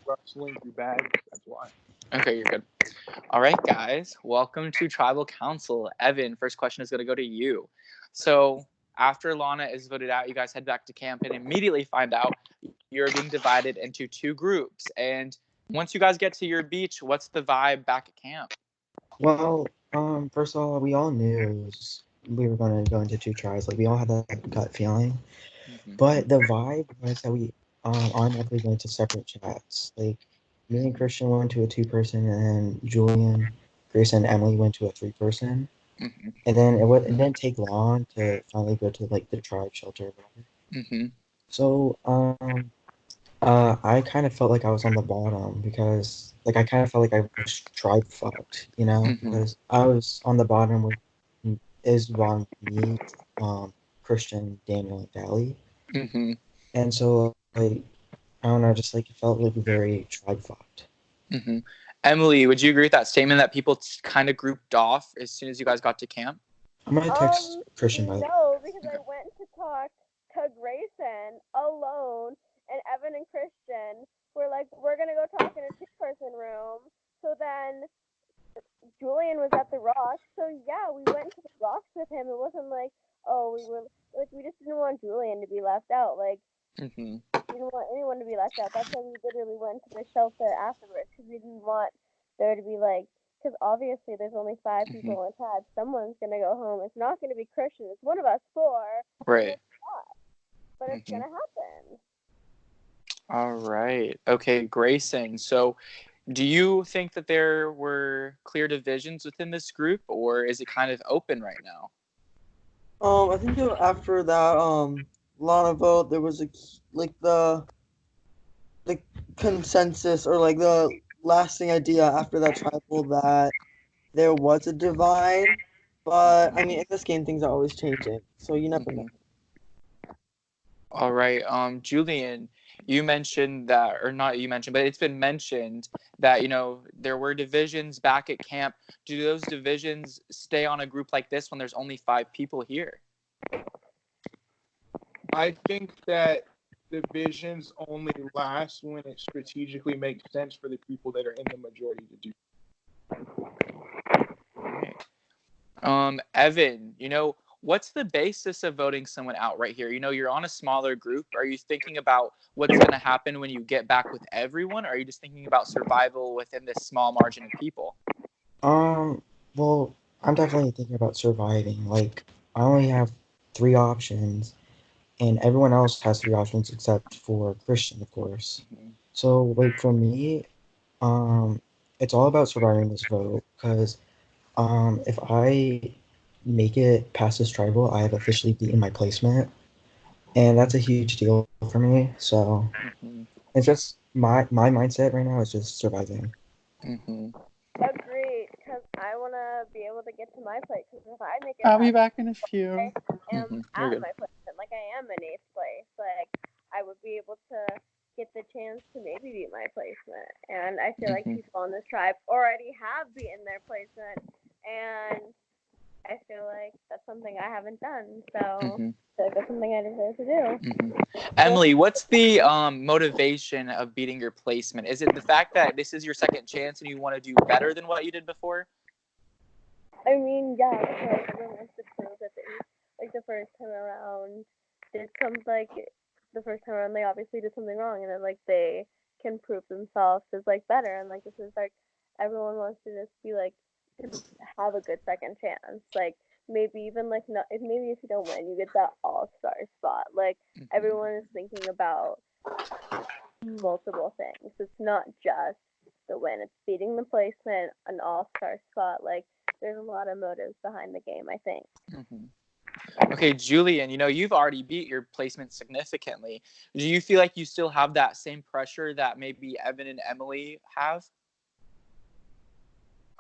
rustling through bags. That's why. Okay, you're good. All right, guys. Welcome to Tribal Council. Evan, first question is going to go to you. So, after Lana is voted out, you guys head back to camp and immediately find out you're being divided into two groups. And once you guys get to your beach, what's the vibe back at camp? Well, first of all, we all knew we were going to go into two tries. Like, we all had that gut feeling. Mm-hmm. But the vibe was that we automatically went to separate chats. Like, me and Christian went to a 2-person, and Julian, Grace, and Emily went to a 3-person. Mm-hmm. And then it didn't take long to finally go to, like, the tribe shelter or whatever. Mm-hmm. So, I kind of felt like I was on the bottom because, like, I kind of felt like I was tribe fucked, Mm-hmm. because I was on the bottom with Isbon, me, Christian, Daniel, and Dally. Mm-hmm. And so, like, I don't know, just like it felt like very tribe fucked. Mm-hmm. Emily, would you agree with that statement that people kind of grouped off as soon as you guys got to camp? I'm gonna text Christian by the way. No, because I went to talk to Grayson alone, and Evan and Christian were like, we're gonna go talk in a 2-person room. So then Julian was at the rocks. So yeah, we went to the rocks with him. It wasn't like, oh, we just didn't want Julian to be left out. Like, Mm-hmm. we didn't want anyone to be left out. That's why we literally went to the shelter afterwards, because we didn't want there to be like, because obviously there's only 5 people in tribe. Someone's gonna go home. It's not gonna be Christian. It's one of us 4. Right. But it's gonna happen. All right. Okay, Grayson. So, do you think that there were clear divisions within this group, or is it kind of open right now? I think after that Lana vote, there was the consensus or like the lasting idea after that tribal that there was a divide. But I mean, in this game, things are always changing, so you never know. All right. Julian, you mentioned that, or not you mentioned, but it's been mentioned that, there were divisions back at camp. Do those divisions stay on a group like this when there's only 5 people here? I think that divisions only last when it strategically makes sense for the people that are in the majority to do. Evan, what's the basis of voting someone out right here? You're on a smaller group. Are you thinking about what's going to happen when you get back with everyone? Or are you just thinking about survival within this small margin of people? Well, I'm definitely thinking about surviving. Like, I only have 3 options, and everyone else has 3 options except for Christian, of course. So, like, for me, it's all about surviving this vote, because if I make it past this tribal, I have officially beaten my placement, and that's a huge deal for me. So it's just my mindset right now is just surviving. Agreed, because I want to be able to get to my place. Because if I make it, I'll be back in a few. I am at my placement. Like, I am in 8th place. Like, I would be able to get the chance to maybe beat my placement. And I feel like people on this tribe already have beaten their placement, and I feel like that's something I haven't done. So I feel like that's something I deserve to do. Emily, what's the motivation of beating your placement? Is it the fact that this is your second chance and you want to do better than what you did before? I mean, yeah, because everyone wants to prove that the first time around the first time around they obviously did something wrong, and then like they can prove themselves as like better, and like this is like everyone wants to just be like have a good second chance. Like, maybe even like not if maybe if you don't win, you get that all-star spot. Like, everyone is thinking about multiple things. It's not just the win. It's beating the placement, an all-star spot. Like, there's a lot of motives behind the game, I think. Okay, Julian, you've already beat your placement significantly. Do you feel like you still have that same pressure that maybe Evan and Emily have?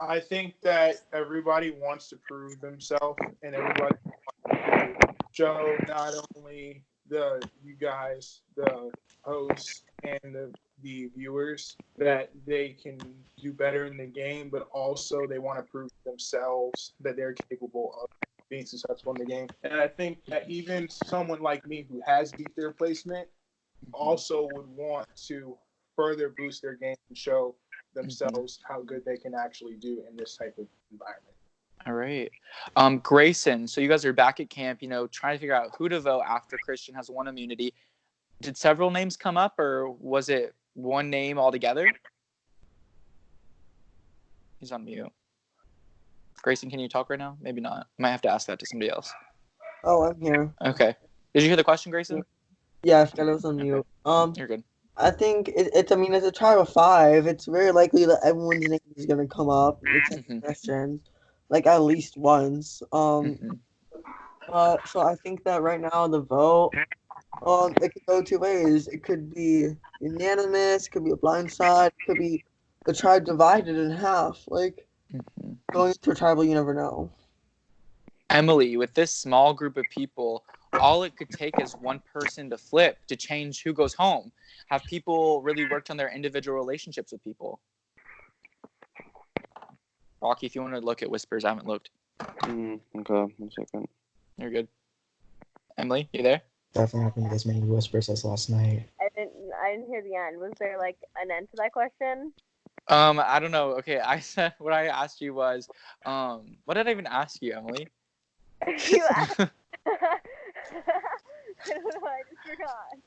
I think that everybody wants to prove themselves, and everybody wants to show not only you guys, the hosts, and the viewers that they can do better in the game, but also they want to prove themselves that they're capable of being successful in the game. And I think that even someone like me who has beat their placement also would want to further boost their game and show themselves how good they can actually do in this type of environment. All right. Grayson, so you guys are back at camp, trying to figure out who to vote after Christian has won immunity. Did several names come up, or was it one name altogether? He's on mute. Grayson, can you talk right now? Maybe not. Might have to ask that to somebody else. Oh, I'm here. Okay. Did you hear the question, Grayson? Yeah, I forgot I was on mute. You're good. I think it's. I mean, as a tribe of 5, it's very likely that everyone's name is gonna come up except for Christian, like at least once. Mhm. So I think that right now the vote, it could go 2 ways. It could be unanimous. It could be a blind side. It could be the tribe divided in half. Like Mhm. going into a tribal, you never know. Emily, with this small group of people, all it could take is one person to flip to change who goes home. Have people really worked on their individual relationships with people? Rocky, if you want to look at whispers, I haven't looked. Okay, 1 second. You're good. Emily, you there? Definitely not gonna be as many whispers as last night. I didn't hear the end. Was there like an end to that question? I don't know. Okay, I said what I asked you was, what did I even ask you, Emily? You asked. I don't know. I just forgot.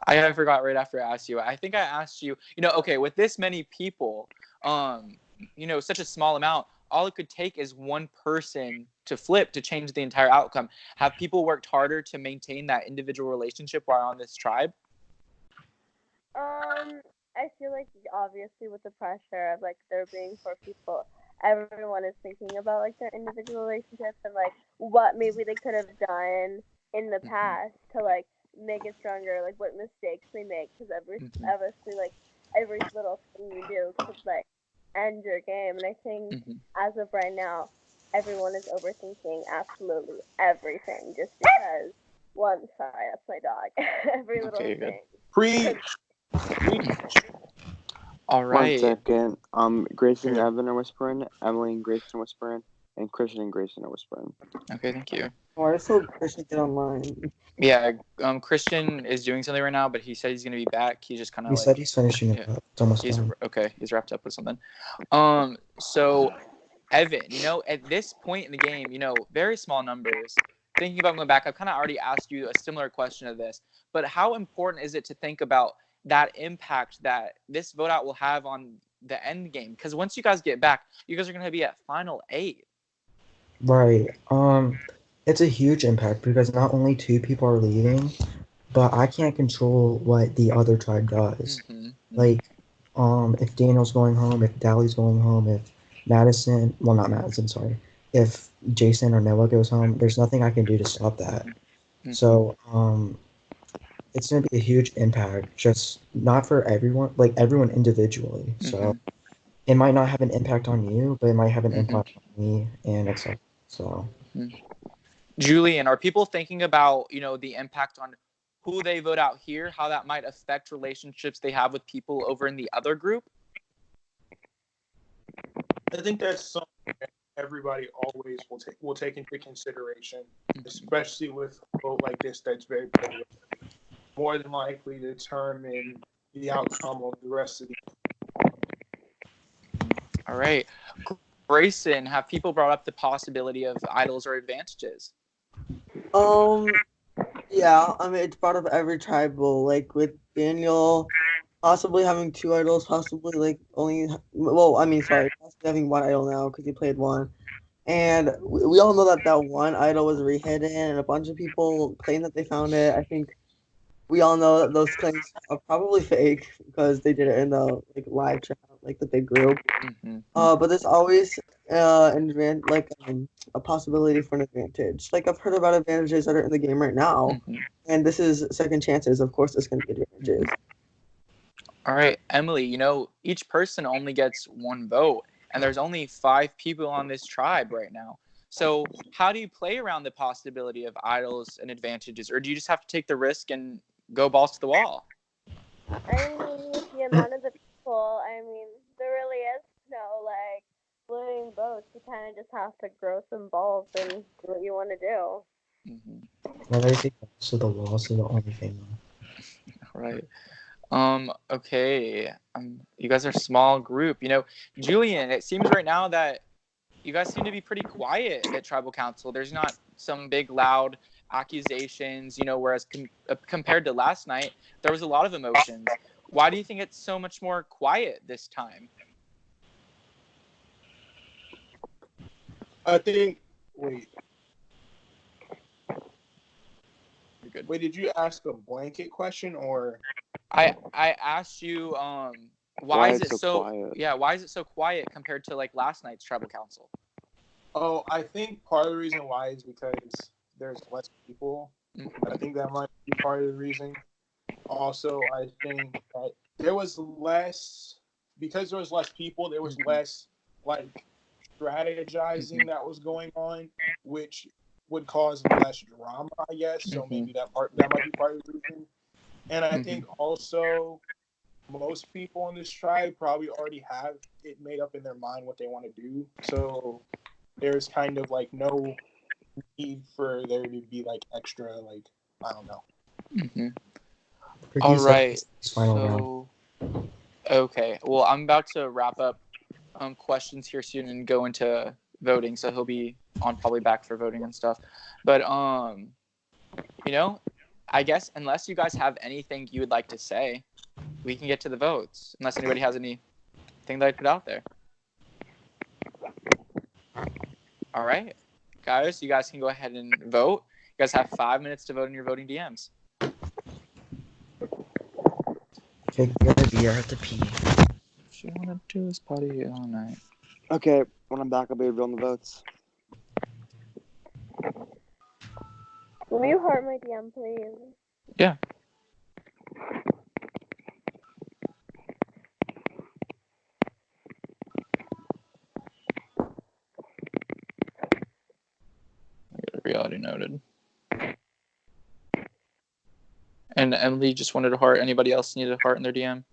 I forgot right after I asked you. I think I asked you, okay, with this many people, such a small amount, all it could take is one person to flip to change the entire outcome. Have people worked harder to maintain that individual relationship while on this tribe? I feel like obviously with the pressure of like there being 4 people, everyone is thinking about like their individual relationships and like what maybe they could have done in the past to like make it stronger, like what mistakes they make, because obviously like every little thing you do could like end your game. And I think as of right now, everyone is overthinking absolutely everything just because sorry, that's my dog. Every little Okay, good. thing. Preach. All right. 1 second. Grayson and Evan are whispering. Emily and Grayson are whispering. And Christian and Grayson are whispering. Okay, thank you. Oh, I just hope Christian get online. Yeah, Christian is doing something right now, but he said he's gonna be back. He's just kind of He like said he's finishing it up. It's almost he's done. okay. He's wrapped up with something. So Evan, at this point in the game, very small numbers. Thinking about going back, I've kind of already asked you a similar question of this, but how important is it to think about that impact that this vote out will have on the end game? Because once you guys get back, you guys are going to be at final 8. Right. It's a huge impact because not only 2 people are leaving, but I can't control what the other tribe does. Like, if Daniel's going home, if Dally's going home, if if Jason or Noah goes home, there's nothing I can do to stop that. So, it's going to be a huge impact, just not for everyone, like everyone individually. So, it might not have an impact on you, but it might have an impact on me and etc. So, Julian, are people thinking about, the impact on who they vote out here, how that might affect relationships they have with people over in the other group? I think that's something that everybody always will take into consideration, especially with a vote like this that's very political. More than likely to determine the outcome of the rest of the. All right. Grayson, have people brought up the possibility of idols or advantages? Yeah, I mean, it's part of every tribal, like with Daniel possibly having 2 idols, possibly like possibly having 1 idol now because he played 1. And we all know that 1 idol was rehidden, and a bunch of people claim that they found it. I think we all know that those claims are probably fake because they did it in the live chat, the big group. But there's always a possibility for an advantage. Like I've heard about advantages that are in the game right now, and this is second chances. Of course, there's going to be advantages. All right, Emily. Each person only gets 1 vote, and there's only 5 people on this tribe right now. So how do you play around the possibility of idols and advantages, or do you just have to take the risk and go balls to the wall? I mean, with the amount of the people, there really is no splitting votes. You kind of just have to grow some balls and do what you want to do. well, they take balls to the wall, so the only thing. Right. Okay. You guys are a small group. Julian, it seems right now that you guys seem to be pretty quiet at tribal council. There's not some big loud accusations, whereas compared to last night, there was a lot of emotions. Why do you think it's so much more quiet this time? I think. Wait. You're good. Wait, did you ask a blanket question or? I asked you why is it so quiet? Yeah, why is it so quiet compared to like last night's tribal council? Oh, I think part of the reason why is because there's less people. I think that might be part of the reason. Also, I think that there was less because there was less people. There was less like strategizing that was going on, which would cause less drama, I guess. So maybe that might be part of the reason. And I think also most people in this tribe probably already have it made up in their mind what they want to do. So there's kind of like no need for there to be like extra like I don't know. All right. So, okay. Well, I'm about to wrap up questions here soon and go into voting. So he'll be on probably back for voting and stuff. But I guess unless you guys have anything you would like to say, we can get to the votes. Unless anybody has anything they'd put out there. All right, guys, you guys can go ahead and vote. You guys have 5 minutes to vote in your voting DMs. Okay, good. I have to pee. What you want to do is party all night. Okay, when I'm back, I'll be revealing the votes. Will you heart my DM, please? Yeah. Reality noted. And Emily just wanted a heart. Anybody else needed a heart in their DM?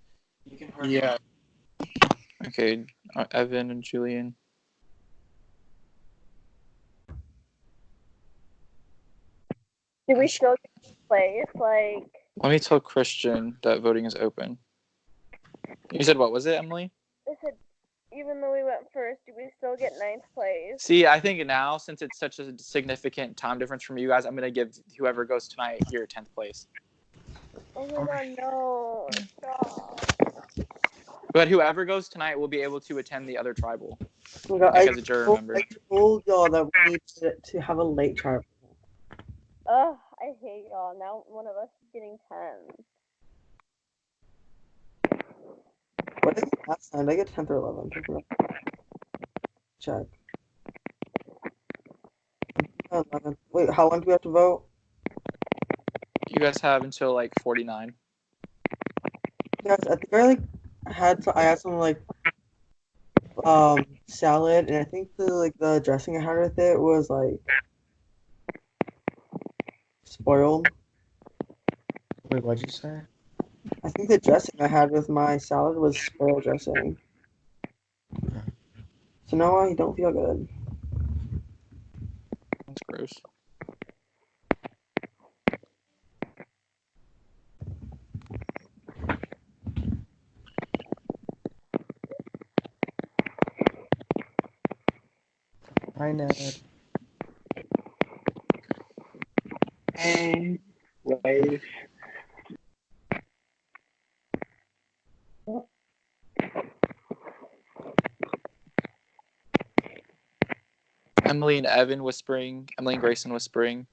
Yeah. Okay, Evan and Julian. Do we still get this place? Like, Let me tell Christian that voting is open. You said what was it, Emily? I said, even though we went first, do we still get 9th place? See, I think now, since it's such a significant time difference from you guys, I'm going to give whoever goes tonight here 10th place. Oh my god, no. Stop. But whoever goes tonight will be able to attend the other tribal. Oh my God, Like as a juror member. I told y'all that we need to have a late tribal. Ugh, I hate y'all. Now one of us is getting 10. What did I get last time? Did I get 10th or 11th? Check. 11th. Wait, how long do we have to vote? You guys have until like 49. Yes, I think I had some like salad, and I think the dressing I had with it was like spoiled. Wait, what'd you say? I think the dressing I had with my salad was spoiled dressing. So no, I don't feel good. That's gross. Hi, Ned. Hey, wave. Emily and Evan whispering. Emily and Grayson whispering.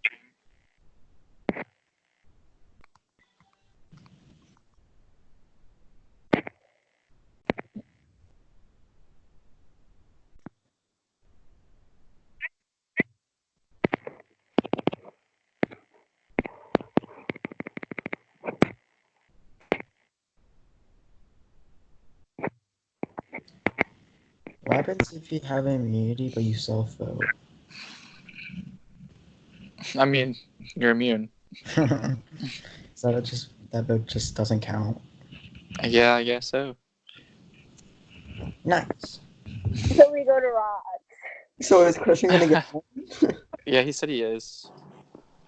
What happens if you have immunity but you self-vote? I mean, you're immune. So that vote just doesn't count. Yeah, I guess so. Nice. So we go to Rocks. So is Christian gonna get? Yeah, he said he is.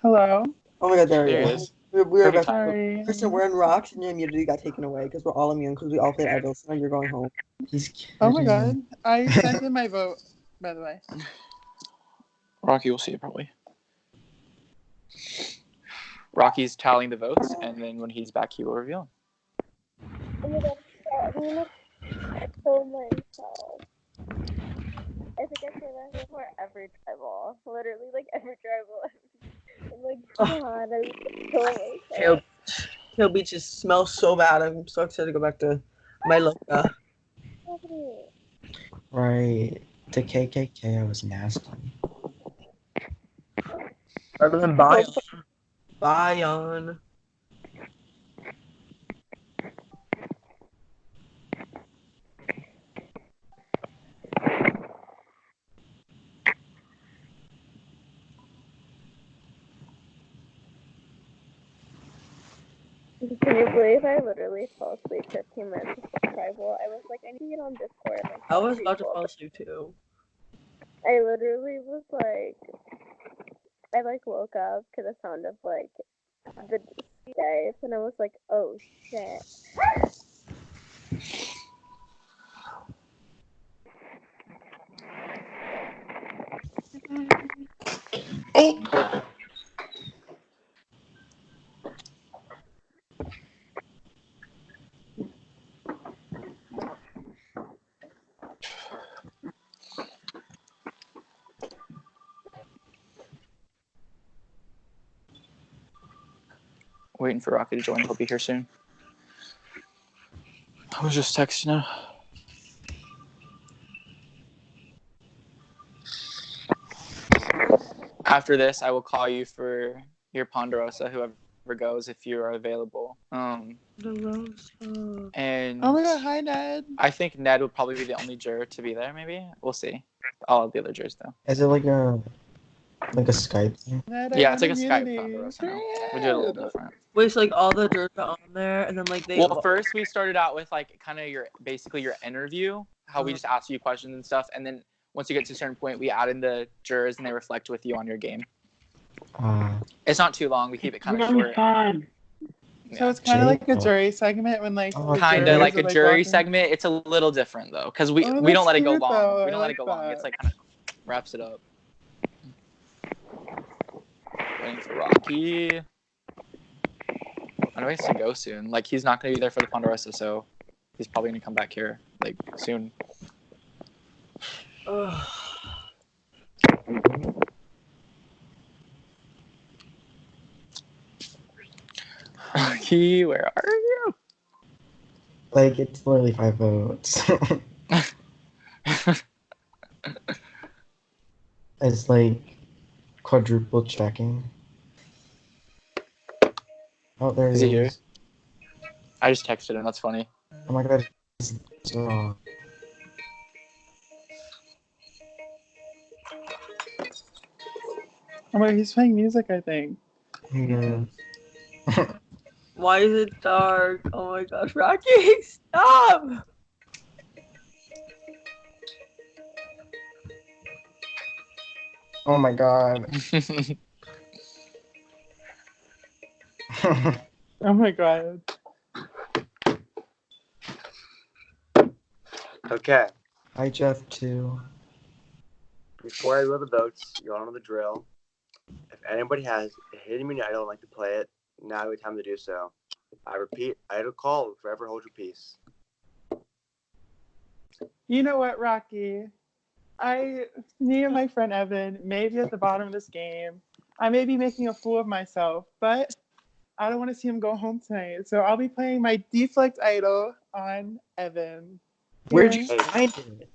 Hello. Oh my God, there he There he is. is. We were Perfect best. Sorry. Christian, we're in rocks, and your immunity got taken away because we're all immune because we all played idols. So now you're going home. He's kidding. Oh my god. I sent in my vote, by the way. Rocky will see it probably. Rocky's tallying the votes, and then when he's back, he will reveal. Oh my god, I'm gonna kill myself. I think I say that for every tribal. Literally, like every tribal. I'm like, God, I'm gonna kill myself. Hill Beach just smells so bad. I'm so excited to go back to my Loca. What's happening? Right. To KKK, I was nasty. Better than Bion. Bion. Can you believe I literally fell asleep 15 minutes before tribal? I was like, I need to get on Discord. And, like, I was talk about to people. fall asleep too. I literally was like, I like woke up to the sound of like the guys, and I was like, oh shit. Oh! Waiting for Rocky to join. He'll be here soon. I was just texting him. After this, I will call you for your Ponderosa, whoever goes, if you are available. And Oh my god, hi Ned. I think Ned would probably be the only juror to be there. Maybe we'll see. All of the other jurors though. Is it like a Skype thing? Ned, Yeah, I it's like a won Skype immunity. Ponderosa now. We do it a little different. Wait, so like all the jurors are on there, and then like they. Well, first we started out with like kind of your interview, how we Uh-huh. just ask you questions and stuff, and then once you get to a certain point, we add in the jurors and they reflect with you on your game. It's not too long. We keep it kind of short. So Yeah. it's kind of like a Jake? jury segment when like Oh, the Kind jurors of like are, a jury walking. segment. It's a little different though, because we Oh, don't that's let it go cute, long. though. We don't I let it go like long. that. It's like kind of wraps it up. Waiting for Rocky. I know he has to go soon. Like he's not gonna be there for the Ponderosa, so he's probably gonna come back here like soon. Rocky, where are you? Like, it's literally 5 votes. It's like quadruple checking. Oh, there Is he he here? is. I just texted him. That's funny. Oh my god. It's wrong. Oh my, he's playing music, I think. Yeah. Why is it dark? Oh my gosh, Rocky, stop! Oh my god. Oh my god. Okay. Hi, Jeff, too. Before I reveal the votes, you all know the drill. If anybody has a hidden immunity idol and like to play it, now is the time to do so. I repeat, idol call, forever hold your peace. You know what, Rocky? Me and my friend Evan may be at the bottom of this game. I may be making a fool of myself, but I don't want to see him go home tonight. So I'll be playing my deflect idol on Evan. Where'd Here. you find it?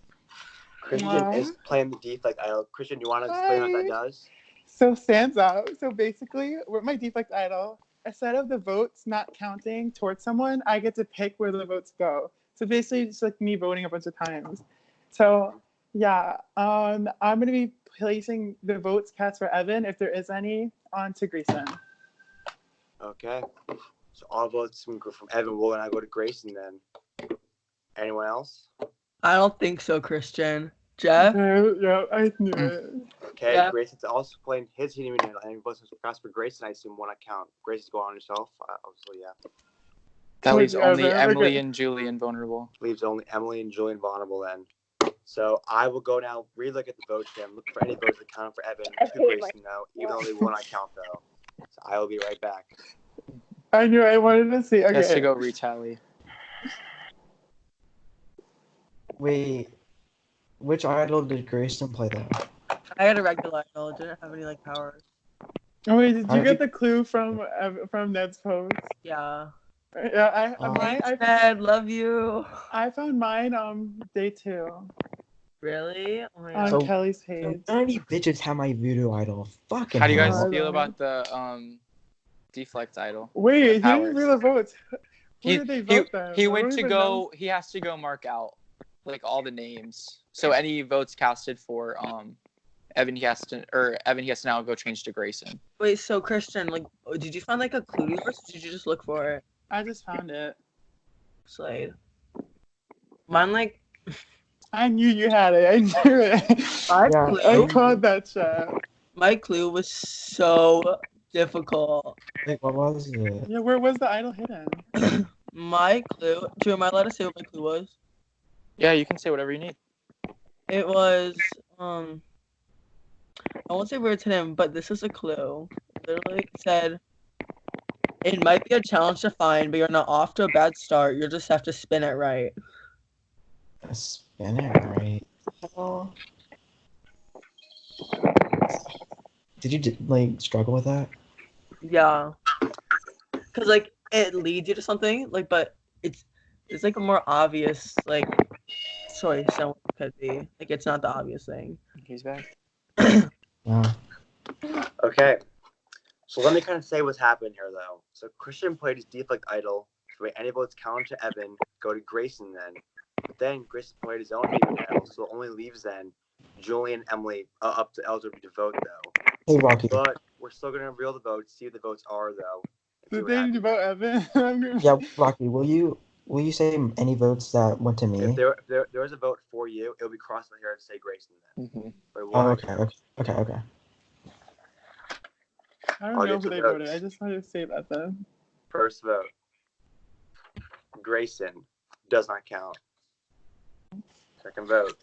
Christian Wow. is playing the deflect idol. Christian, do you want to explain what that does? So stands out. So basically, with my deflect idol, instead of the votes not counting towards someone, I get to pick where the votes go. So basically, it's like me voting a bunch of times. So yeah, I'm gonna be placing the votes cast for Evan, if there is any, onto Grayson. Okay. So all votes from Evan will and I go to Grayson then. Anyone else? I don't think so, Christian. Jeff? Yeah, I knew it. Okay, Yeah. Grayson's also playing his heating immunity, and it wasn't cast for Grayson. I assume one account. Grayson's going on yourself. Obviously, yeah. That Would leaves you only ever Emily regret- and Julian vulnerable. Leaves only Emily and Julian vulnerable then. So I will go now, relook at the votes and look for any votes that count for Evan I to hate Grayson though, even though only one I count though. So I will be right back. I knew I wanted to see. He has to Okay. go retally. Wait, which idol did Grayson play though? I had a regular idol. It didn't have any like powers. Oh wait, did I you get think- the clue from Ned's post? Yeah. Yeah, Oh. Dad, love you. I found mine day 2 Really? Oh my on So- Kelly's page. How many bitches have my voodoo idol? Fucking How do you guys hell. I feel know. about the deflect idol? Wait, he didn't powers. read the votes. Who He did they vote then? he I went don't to even go. know. He has to go mark out like all the names. So any votes casted for Evan, he has to now go change to Grayson. Wait, so Christian, like, did you find like a clue to yours? Or did you just look for it? I just found it. Slade. Mine like I knew you had it. I knew it. my Yeah, I clue. called that shit. My clue was so difficult. Wait, what was it? Yeah, where was the idol hidden? My clue. Am I allowed to say what my clue was? Yeah, you can say whatever you need. It was I won't say where it's hidden, but this is a clue. Literally said it might be a challenge to find, but you're not off to a bad start. You just have to spin it right. Spin it right. Hell. Did you like struggle with that? Yeah. Cause like it leads you to something, like, but it's like a more obvious like choice than what it could be. Like it's not the obvious thing. He's back. Wow. Okay. So let me kind of say what's happened here though. So Christian played his deflect idol. So any votes count to Evan, go to Grayson then. But then Grayson played his own heating idol, so it only leaves then Julian and Emily up to eligible to vote though. Hey Rocky. But we're still gonna reveal the votes, see what the votes are though. and see Did what they happens. vote Evan? I'm gonna- Yeah, Rocky. Will you say any votes that went to me? If there was a vote for you, it'll be crossed out here to say Grayson then. Mm-hmm. But Oh, what? okay. I don't I'll know get who the they votes. voted. I just wanted to say that then. First vote. Grayson does not count. Second vote.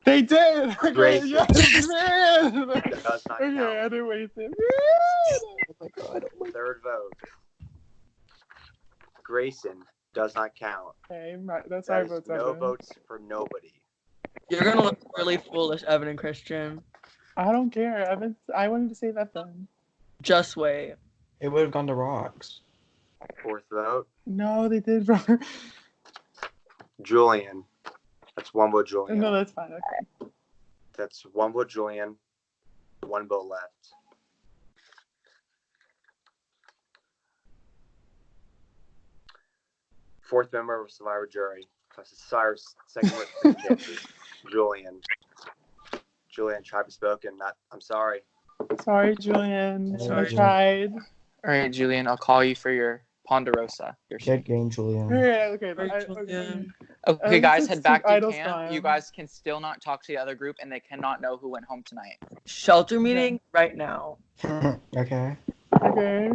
They did! Okay, Grayson. yes, man! Does not Okay, I count. didn't waste it. Oh my god. Oh my Third vote. Grayson does not count. Okay, that's That our is votes. no Evan. votes for nobody. You're gonna look really foolish, Evan and Christian. I don't care. I wanted to say that then. Just wait. It would have gone to rocks. Fourth vote. No, they did wrong. Julian. That's one vote Julian. No, that's fine. Okay. That's one vote Julian. One vote left. Fourth member of Survivor jury. That's Cyrus. Second vote. Julian. Julian tried to spoke and not. I'm sorry. Sorry, Julian. Sorry, I tried. All right, Julian, I'll call you for your Ponderosa. Your Good game, Julian. Okay. Sorry, Julian. Okay, guys, This head is back to Idol's camp. time. You guys can still not talk to the other group, and they cannot know who went home tonight. Shelter meeting right now. Okay. Okay.